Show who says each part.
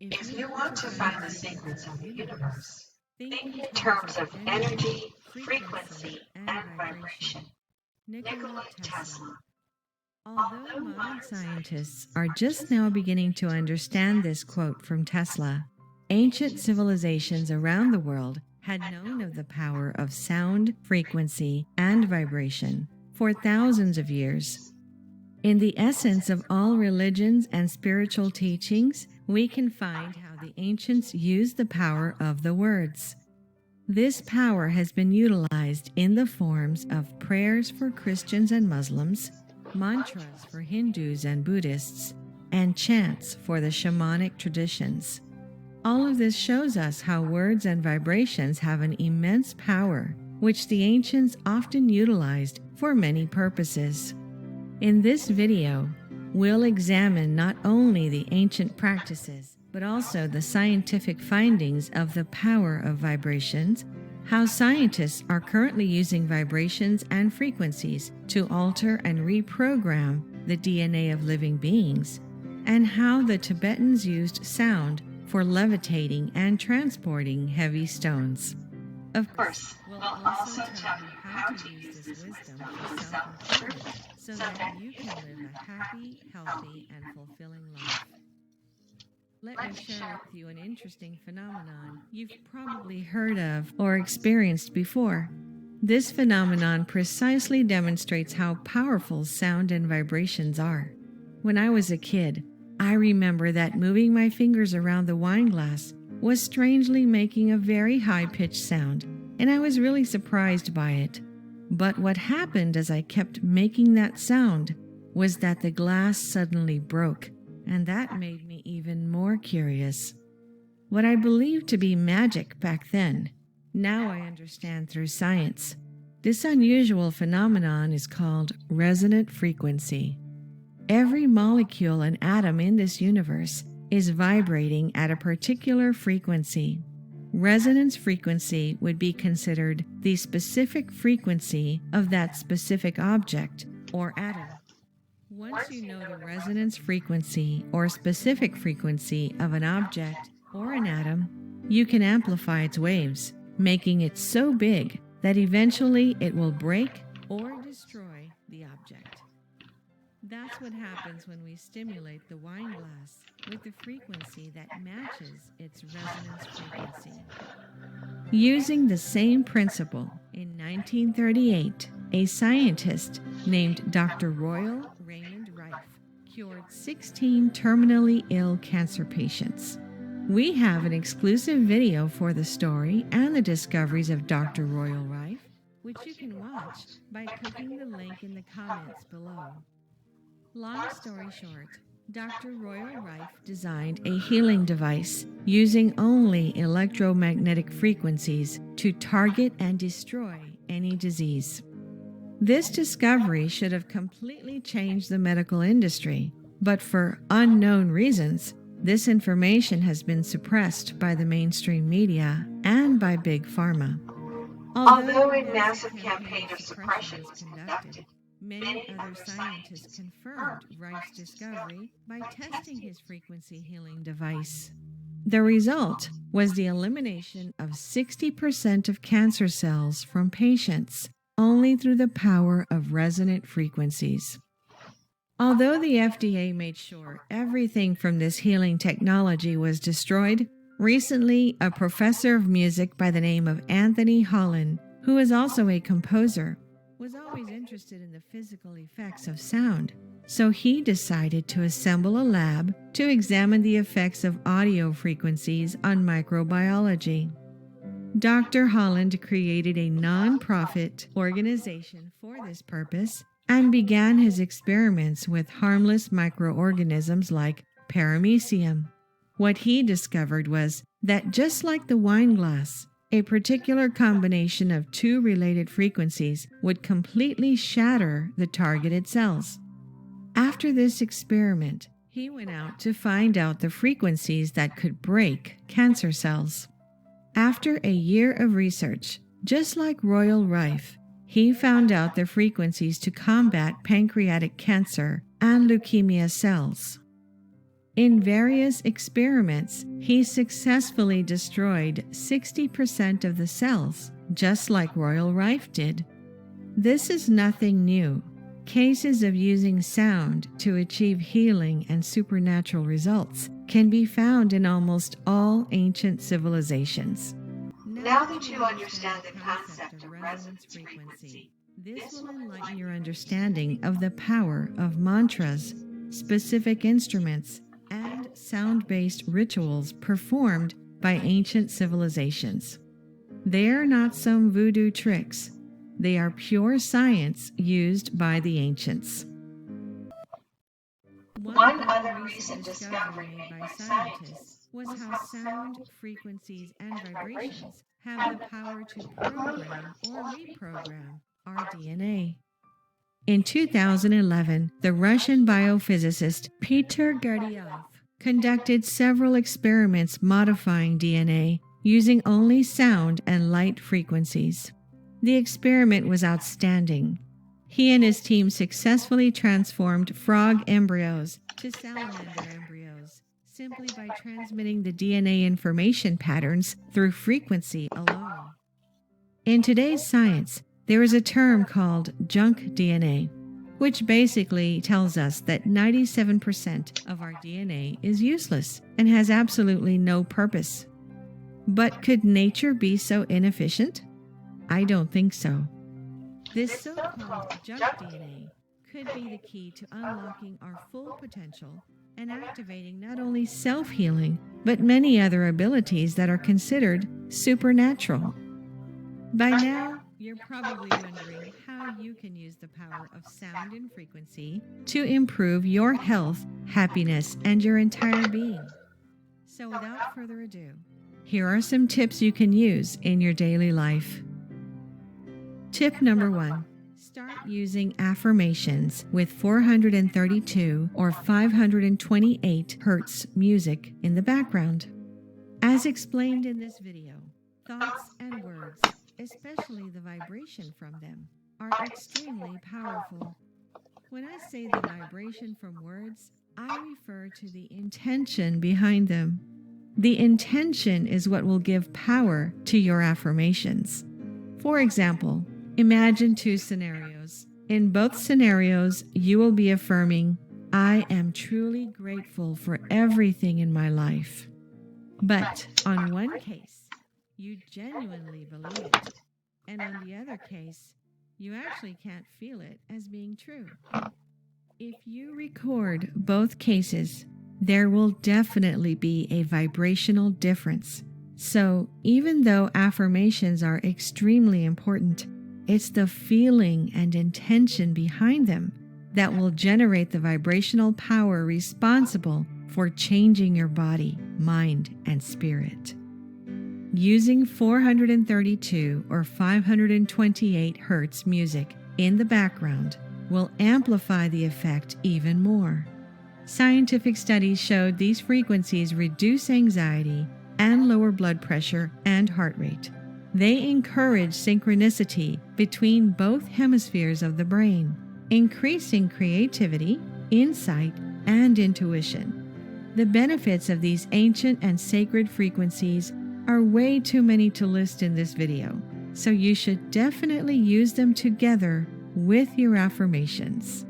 Speaker 1: If you want to find the secrets of the universe, think in terms of energy, frequency, and vibration. Nikola Tesla.
Speaker 2: Although modern scientists are just now beginning to understand this quote from Tesla, ancient civilizations around the world had known of the power of sound, frequency, and vibration for thousands of years. In the essence of all religions and spiritual teachings, we can find how the ancients used the power of the words. This power has been utilized in the forms of prayers for Christians and Muslims, mantras for Hindus and Buddhists, and chants for the shamanic traditions. All of this shows us how words and vibrations have an immense power, which the ancients often utilized for many purposes. In this video, we'll examine not only the ancient practices, but also the scientific findings of the power of vibrations, how scientists are currently using vibrations and frequencies to alter and reprogram the DNA of living beings, and how the Tibetans used sound for levitating and transporting heavy stones. Of course,
Speaker 1: We'll also tell you how to use this wisdom for self-improvement
Speaker 2: so that you can live a happy, healthy, and fulfilling life. Let me share with you an interesting phenomenon you've probably heard of or experienced before. This phenomenon precisely demonstrates how powerful sound and vibrations are. When I was a kid, I remember that moving my fingers around the wine glass was strangely making a very high-pitched sound, and I was really surprised by it. But what happened as I kept making that sound was that the glass suddenly broke, and that made me even more curious. What I believed to be magic back then, now I understand through science. This unusual phenomenon is called resonant frequency. Every molecule and atom in this universe is vibrating at a particular frequency. Resonance frequency would be considered the specific frequency of that specific object or atom. Once you know the resonance frequency or specific frequency of an object or an atom, you can amplify its waves, making it so big that eventually it will break or destroy the object. That's what happens when we stimulate the wine glass with the frequency that matches its resonance frequency. Using the same principle, in 1938, a scientist named Dr. Royal Raymond Rife cured 16 terminally ill cancer patients. We have an exclusive video for the story and the discoveries of Dr. Royal Rife, which you can watch by clicking the link in the comments below. Long story short, Dr. Royal Rife designed a healing device using only electromagnetic frequencies to target and destroy any disease. This discovery should have completely changed the medical industry, but for unknown reasons, this information has been suppressed by the mainstream media and by Big Pharma.
Speaker 1: Although a massive campaign of suppression was conducted,
Speaker 2: many other scientists confirmed Rife's discovery by testing his frequency healing device. The result was the elimination of 60% of cancer cells from patients only through the power of resonant frequencies. Although the FDA made sure everything from this healing technology was destroyed, recently a professor of music by the name of Anthony Holland, who is also a composer, was always interested in the physical effects of sound, so he decided to assemble a lab to examine the effects of audio frequencies on microbiology. Dr. Holland created a non-profit organization for this purpose and began his experiments with harmless microorganisms like paramecium. What he discovered was that just like the wine glass, a particular combination of two related frequencies would completely shatter the targeted cells. After this experiment, he went out to find out the frequencies that could break cancer cells. After a year of research, just like Royal Rife, he found out the frequencies to combat pancreatic cancer and leukemia cells. In various experiments, he successfully destroyed 60% of the cells, just like Royal Rife did. This is nothing new. Cases of using sound to achieve healing and supernatural results can be found in almost all ancient civilizations.
Speaker 1: Now that you understand the concept of resonance frequency,
Speaker 2: this will enlighten your understanding of the power of mantras, specific instruments, and sound-based rituals performed by ancient civilizations. They are not some voodoo tricks. They are pure science used by the ancients.
Speaker 1: one other recent discovery made by scientists
Speaker 2: was how sound, frequencies, and vibrations have the power to program or reprogram our DNA. In 2011, the Russian biophysicist Peter Gurdjieff conducted several experiments modifying DNA using only sound and light frequencies. The experiment was outstanding. He and his team successfully transformed frog embryos to salamander embryos simply by transmitting the DNA information patterns through frequency alone. In today's science, there is a term called junk DNA, which basically tells us that 97% of our DNA is useless and has absolutely no purpose. But could nature be so inefficient? I don't think so. This so-called junk DNA could be the key to unlocking our full potential and activating not only self-healing, but many other abilities that are considered supernatural. By now, you're probably wondering how you can use the power of sound and frequency to improve your health, happiness, and your entire being. So without further ado, here are some tips you can use in your daily life. Tip number 1. Start using affirmations with 432 or 528 Hz music in the background. As explained in this video, thoughts and words, especially the vibration from them, are extremely powerful. When I say the vibration from words, I refer to the intention behind them. The intention is what will give power to your affirmations. For example, imagine 2 scenarios. In both scenarios, you will be affirming, "I am truly grateful for everything in my life." But on one case, you genuinely believe it, and on the other case, you actually can't feel it as being true. If you record both cases, there will definitely be a vibrational difference. So even though affirmations are extremely important, it's the feeling and intention behind them that will generate the vibrational power responsible for changing your body, mind, and spirit. Using 432 or 528 Hz music in the background will amplify the effect even more. Scientific studies showed these frequencies reduce anxiety and lower blood pressure and heart rate. They encourage synchronicity between both hemispheres of the brain, increasing creativity, insight, and intuition. The benefits of these ancient and sacred frequencies are way too many to list in this video, so you should definitely use them together with your affirmations.